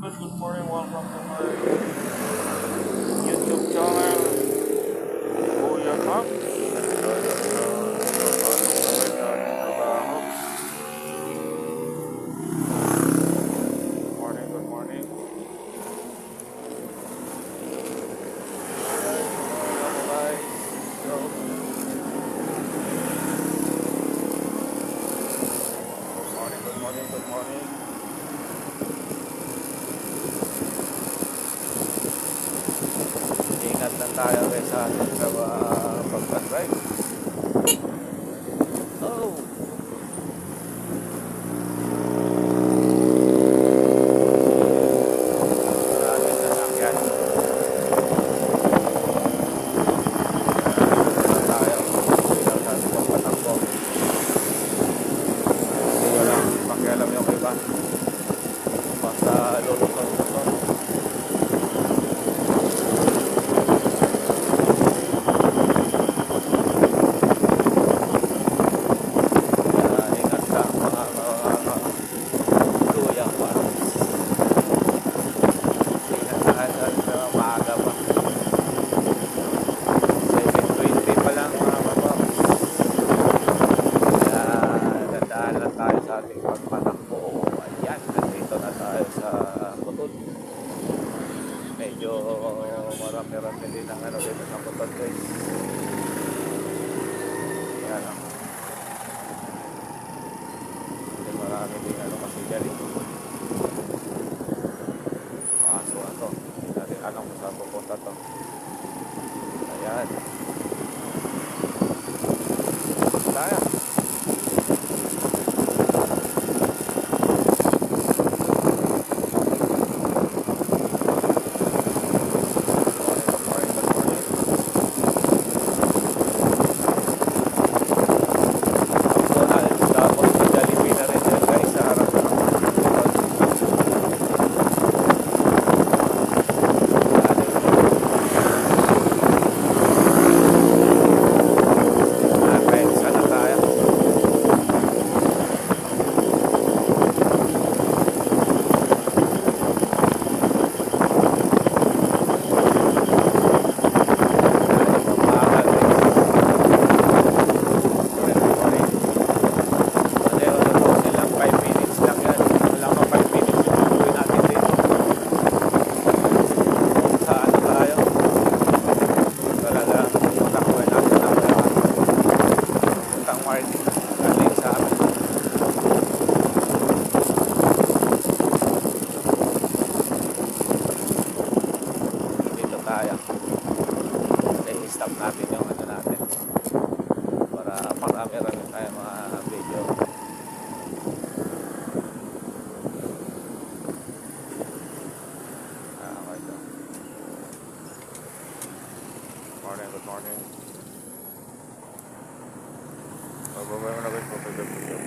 Good morning, welcome to my YouTube channel. Kuya Max. Good morning, good morning. Guys, so, good morning, good morning. Ingat lang tayo guys sa ating pagpa-drive. Oh! Maraming sasakyan. Tayo. Hindi lang sa ating pagpatakbo. Hindi ko lang pakialam yung iba. Basta lulusot-lusot. Ingat ka mga kuya pa. Ingat sa maaga pa. 7:20 pa lang mga kapaps. Kaya gandaan lang tayo sa ating pagpatakbo. Ayan, nandito na tayo sa Butod. Medyo marami-rami din ang dito sa Butod guys. Ayan lang. Kasi marami din kasi dyan ito. Kaso ito. Hindi natin alam kung saan pupunta to. Ayan. Tayo. I-stop natin yung natin para marami-rami tayo mga video. Okay ito. Good morning. Bababa mo na guys.